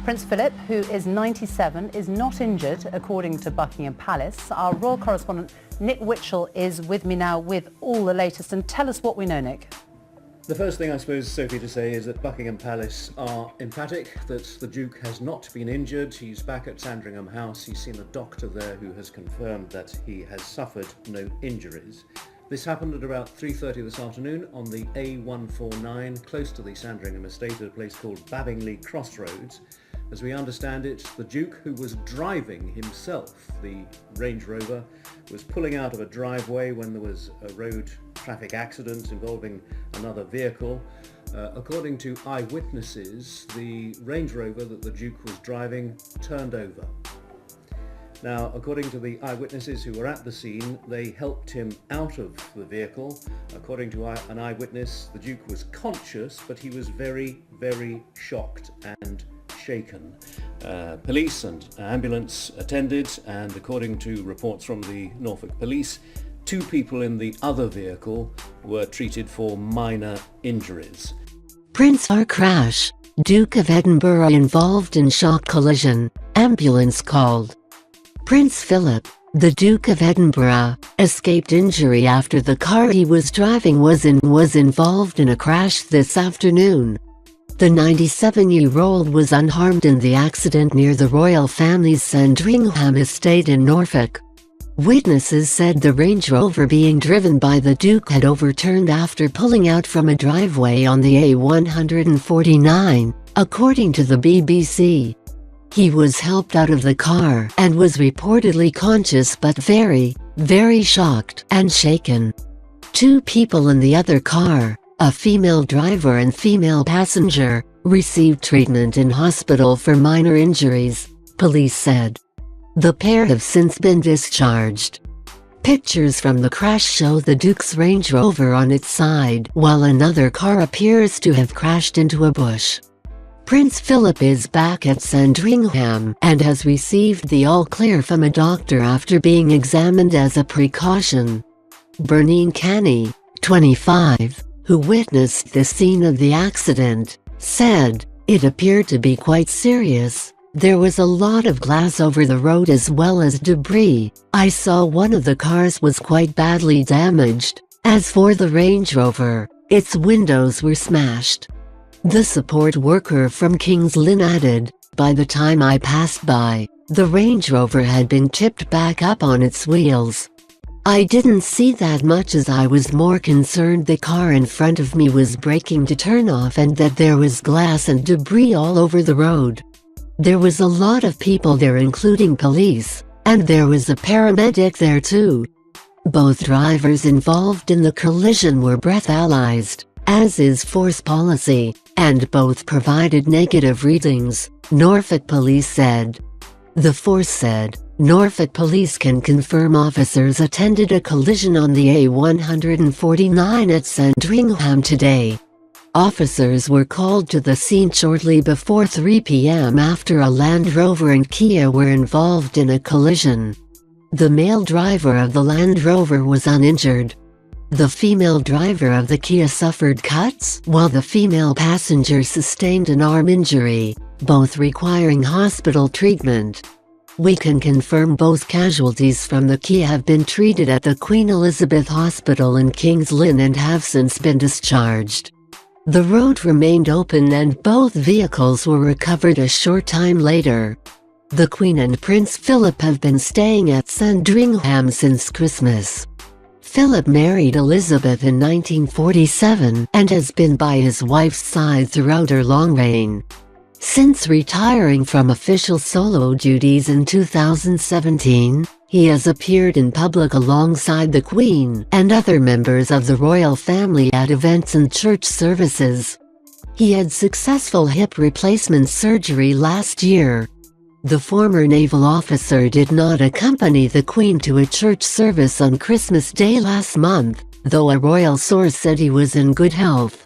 Prince Philip, who is 97, is not injured, according to Buckingham Palace. Our royal correspondent Nick Witchell is with me now with all the latest. And tell us what we know, Nick. The first thing I suppose, Sophie, to say is that Buckingham Palace are emphatic that the Duke has not been injured. He's back at Sandringham House. He's seen a doctor there who has confirmed that he has suffered no injuries. This happened at about 3:30 this afternoon on the A149, close to the Sandringham Estate at a place called Babingley Crossroads. As we understand it, the Duke, who was driving himself the Range Rover, was pulling out of a driveway when there was a road traffic accident involving another vehicle. According to eyewitnesses, the Range Rover that the Duke was driving turned over. Now, according to the eyewitnesses who were at the scene, they helped him out of the vehicle. According to an eyewitness, the Duke was conscious, but he was very, very shocked and shaken. Police and ambulance attended, and according to reports from the Norfolk police, 2 people in the other vehicle were treated for minor injuries. Prince car crash. Duke of Edinburgh involved in shock collision. Ambulance called. Prince Philip, the Duke of Edinburgh, escaped injury after the car he was driving was involved in a crash this afternoon. The 97-year-old was unharmed in the accident near the royal family's Sandringham Estate in Norfolk. Witnesses said the Range Rover being driven by the Duke had overturned after pulling out from a driveway on the A149, according to the BBC. He was helped out of the car and was reportedly conscious but very, very shocked and shaken. 2 people in the other car, a female driver and female passenger, received treatment in hospital for minor injuries, police said. The pair have since been discharged. Pictures from the crash show the Duke's Range Rover on its side, while another car appears to have crashed into a bush. Prince Philip is back at Sandringham and has received the all-clear from a doctor after being examined as a precaution. Bernine Canny, 25, who witnessed the scene of the accident, said, "It appeared to be quite serious. There was a lot of glass over the road as well as debris. I saw one of the cars was quite badly damaged. As for the Range Rover, its windows were smashed." The support worker from King's Lynn added, "By the time I passed by, the Range Rover had been tipped back up on its wheels. I didn't see that much as I was more concerned the car in front of me was braking to turn off and that there was glass and debris all over the road. There was a lot of people there including police, and there was a paramedic there too." Both drivers involved in the collision were breathalyzed, as is force policy, and both provided negative readings, Norfolk police said. The force said, Norfolk police can confirm officers attended a collision on the A149 at Sandringham today. Officers were called to the scene shortly before 3 p.m. after a Land Rover and Kia were involved in a collision. The male driver of the Land Rover was uninjured. The female driver of the Kia suffered cuts, while the female passenger sustained an arm injury, both requiring hospital treatment. We can confirm both casualties from the Kia have been treated at the Queen Elizabeth Hospital in King's Lynn and have since been discharged. The road remained open and both vehicles were recovered a short time later. The Queen and Prince Philip have been staying at Sandringham since Christmas. Philip married Elizabeth in 1947 and has been by his wife's side throughout her long reign. Since retiring from official solo duties in 2017, he has appeared in public alongside the Queen and other members of the royal family at events and church services. He had successful hip replacement surgery last year. The former naval officer did not accompany the Queen to a church service on Christmas Day last month, though a royal source said he was in good health.